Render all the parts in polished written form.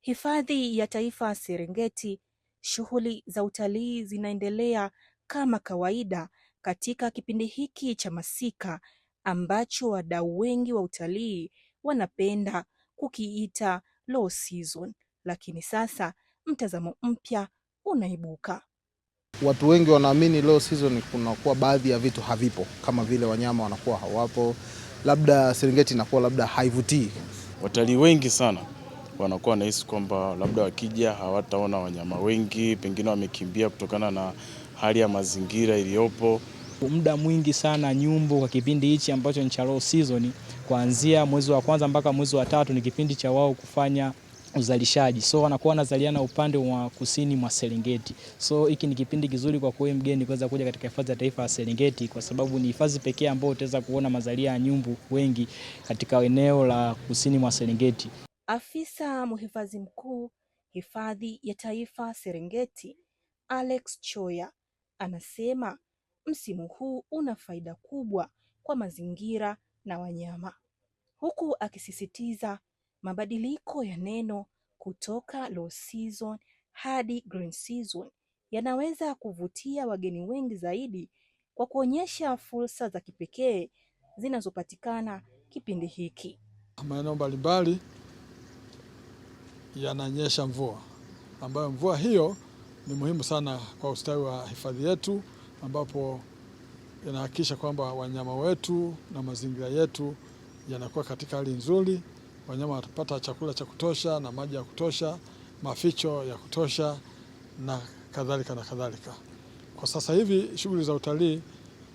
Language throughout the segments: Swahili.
Hifadhi ya Taifa Serengeti, shughuli za utalii zinaendelea kama kawaida katika kipindi hiki cha masika ambacho wadau wengi wa utalii wanapenda kukiita low season. Lakini sasa mtazamo mpya unaibuka. Watu wengi wanaamini low season kunakuwa baadhi ya vitu havipo, kama vile wanyama wanakuwa hawapo, labda Serengeti inakuwa labda haivutii. Watalii wengi sana wanakuwa wanahisi kwamba labda wakija hawataona wanyama wengi, pengine wamekimbia kutokana na hali ya mazingira iliyopo. Muda mwingi sana nyumbu kwa kipindi hichi ambacho ni cha low season, kuanzia mwezi wa kwanza mpaka mwezi wa 3 ni kipindi cha wao kufanya uzalishaji. So wanakuwa wanazaliana upande wa kusini mwa Serengeti. So hiki ni kipindi kizuri kwa kuwe mgeni kuweza kuja katika hifadhi ya taifa ya Serengeti, kwa sababu ni hifadhi pekee ambayo utaweza kuona mazalia ya nyumbu wengi katika eneo la kusini mwa Serengeti. Afisa mhifadhi mkuu hifadhi ya taifa Serengeti, Alex Choya, anasema msimu huu una faida kubwa kwa mazingira na wanyama, huku akisisitiza mabadiliko ya neno kutoka low season hadi green season yanaweza kuvutia wageni wengi zaidi kwa kuonyesha fursa za kipekee zinazopatikana kipindi hiki. Maeneo mbalimbali yananyesha mvua, ambayo mvua hiyo ni muhimu sana kwa ustawi wa hifadhi yetu, ambapo inahakikisha kwamba wanyama wetu na mazingira yetu yanakuwa katika hali nzuri. Wanyama watapata chakula cha kutosha na maji ya kutosha, maficho ya kutosha na kadhalika na kadhalika. Kwa sasa hivi shughuli za utalii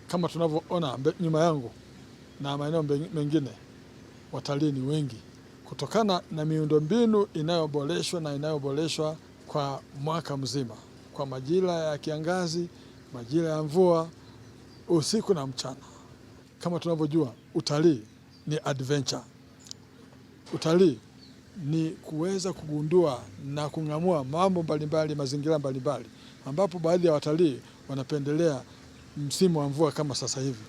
kama tunavyoona nyuma yangu na maeneo mengine, watalii ni wengi kutokana na miundombinu inayoboreshwa kwa mwaka mzima, kwa majira ya kiangazi, majira ya mvua, usiku na mchana. Kama tunavyojua, utalii ni adventure. Utalii ni kuweza kugundua na kung'amua mambo mbalimbali, mazingira mbalimbali, ambapo baadhi ya watalii wanapendelea msimu wa mvua kama sasa hivi.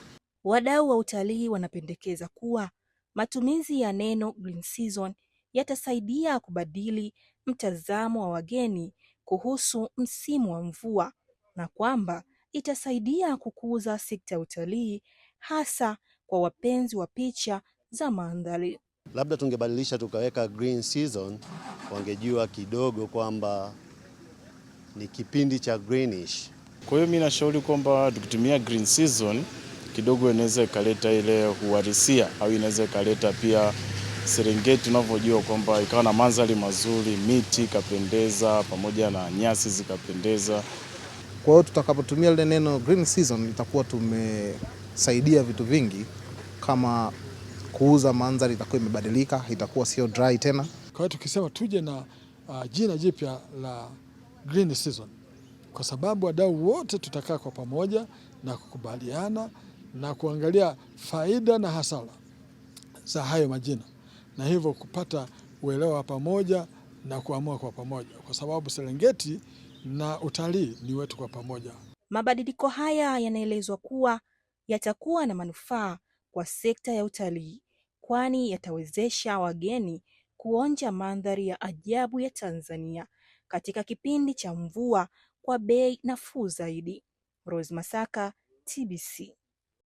Wadau wa utalii wanapendekeza kuwa matumizi ya neno green season yatasaidia kubadili mtazamo wa wageni kuhusu msimu wa mvua, na kwamba itasaidia kukuza sekta ya utalii hasa kwa wapenzi wa picha za mandhari. Labda tungebadilisha tukaweka green season, wangejua kidogo kwamba ni kipindi cha greenish. Kwa hiyo mimi nashauri kwamba tukitumia green season kidogo inaweza ikaleta ile uhalisia, au inaweza ikaleta pia Serengeti tunavyojua kwamba ikawa na mandhari mazuri, miti ikapendeza pamoja na nyasi zikapendeza. Kwa hiyo tutakapotumia ile neno green season itakuwa tumesaidia vitu vingi, kama kuuza mandhari itakuwa imebadilika, itakuwa sio dry tena. Kwa hiyo tukisema tuje na jina jipya la green season, kwa sababu wadau wote tutakaa kwa pamoja na kukubaliana na kuangalia faida na hasara za hayo majina, na hivyo kupata uelewa pamoja na kuamua kwa pamoja, kwa sababu Serengeti na utalii ni wetu kwa pamoja. Mabadiliko haya yanaelezwa kuwa yatakuwa na manufaa kwa sekta ya utalii, kwani yatawezesha wageni kuonja mandhari ya ajabu ya Tanzania katika kipindi cha mvua kwa bei nafuu zaidi. Rose Masaka, TBC.